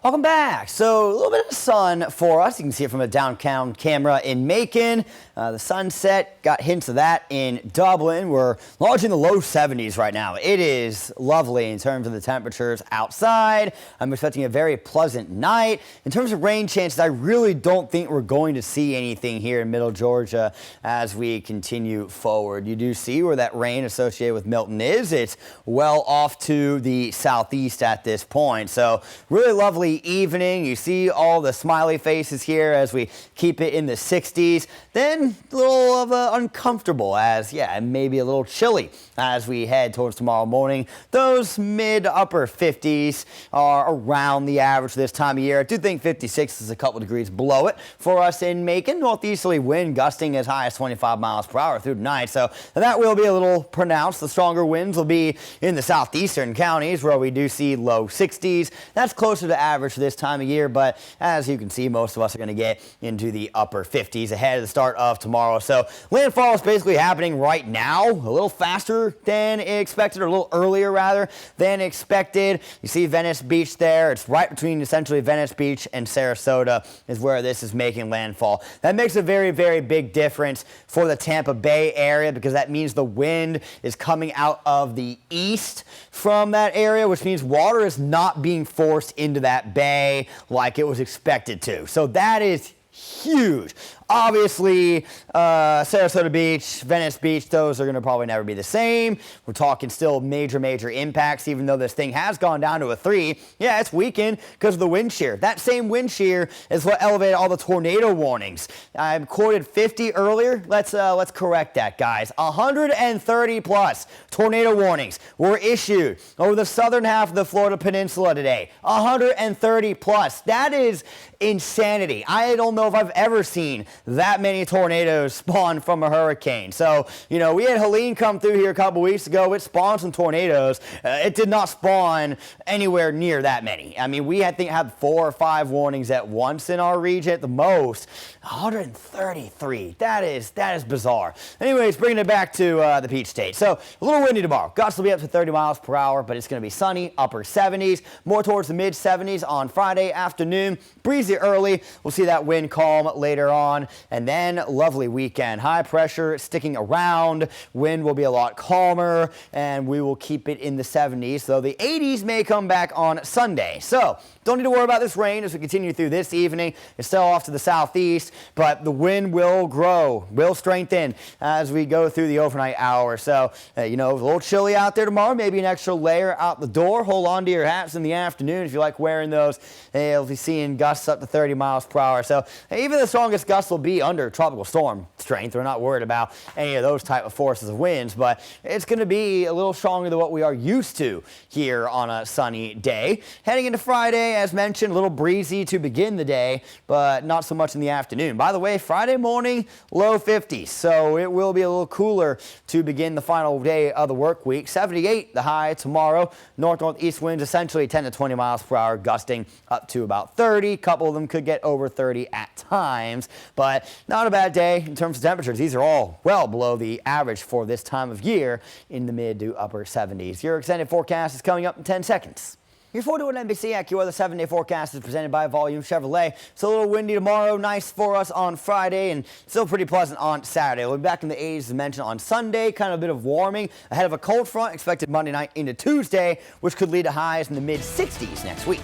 Welcome back. So a little bit of sun for us. You can see it from a downtown camera in Macon. The sunset, got hints of that in Dublin. We're largely in the low 70s right now. It is lovely in terms of the temperatures outside. I'm expecting a very pleasant night. In terms of rain chances, I really don't think we're going to see anything here in middle Georgia as we continue forward. You do see where that rain associated with Milton is. It's well off to the southeast at this point. So really lovely evening. You see all the smiley faces here as we keep it in the 60s. Then a little of uncomfortable as, maybe a little chilly as we head towards tomorrow morning. Those mid to upper 50s are around the average this time of year. I do think 56 is a couple degrees below it for us in Macon. Northeasterly wind gusting as high as 25 miles per hour through tonight. So that will be a little pronounced. The stronger winds will be in the southeastern counties where we do see low 60s. That's closer to average for this time of year, but as you can see, most of us are going to get into the upper 50s ahead of the start of tomorrow. So landfall is basically happening right now, a little faster than expected, or a little earlier rather than expected. You see Venice Beach there. It's right between essentially Venice Beach and Sarasota is where this is making landfall. That makes a very, very big difference for the Tampa Bay area because that means the wind is coming out of the east from that area, which means water is not being forced into that bay like it was expected to. So that is huge. Obviously, Sarasota Beach, Venice Beach, those are going to probably never be the same. We're talking still major impacts, even though this thing has gone down to a 3. Yeah, it's weakened because of the wind shear. That same wind shear is what elevated all the tornado warnings. I quoted 50 earlier. Let's correct that, guys. 130 plus tornado warnings were issued over the southern half of the Florida Peninsula today. 130 plus. That is insanity. I don't know if I've ever seen that many tornadoes spawn from a hurricane. So, we had Helene come through here a couple weeks ago. It spawned some tornadoes. It did not spawn anywhere near that many. I mean, we had 4 or 5 warnings at once in our region at the most. 133. That is bizarre. Anyways, bringing it back to the Peach State. So a little windy tomorrow. Gusts will be up to 30 miles per hour, but it's going to be sunny, upper 70s, more towards the mid 70s on Friday afternoon. Breezy early. We'll see that wind calm later on. And then lovely weekend. High pressure sticking around. Wind will be a lot calmer, and we will keep it in the 70s, though the 80s may come back on Sunday. So don't need to worry about this rain as we continue through this evening. It's still off to the southeast, but the wind will grow, will strengthen as we go through the overnight hour. So, a little chilly out there tomorrow. Maybe an extra layer out the door. Hold on to your hats in the afternoon if you like wearing those. You'll be seeing gusts up to 30 miles per hour. So even the strongest gusts will be under tropical storm strength. We're not worried about any of those type of forces of winds, but it's going to be a little stronger than what we are used to here on a sunny day. Heading into Friday, as mentioned, a little breezy to begin the day, but not so much in the afternoon. By the way, Friday morning, low 50s, so it will be a little cooler to begin the final day of the work week. 78 the high tomorrow. North-northeast winds essentially 10 to 20 miles per hour, gusting up to about 30. A couple of them could get over 30 at times, but not a bad day in terms of temperatures. These are all well below the average for this time of year in the mid to upper 70s. Your extended forecast is coming up in 10 seconds. Your 41 NBC AccuWeather 7-day forecast is presented by Volume Chevrolet. It's a little windy tomorrow, nice for us on Friday, and still pretty pleasant on Saturday. We'll be back in the 80s as mentioned on Sunday, kind of a bit of warming ahead of a cold front expected Monday night into Tuesday, which could lead to highs in the mid 60s next week.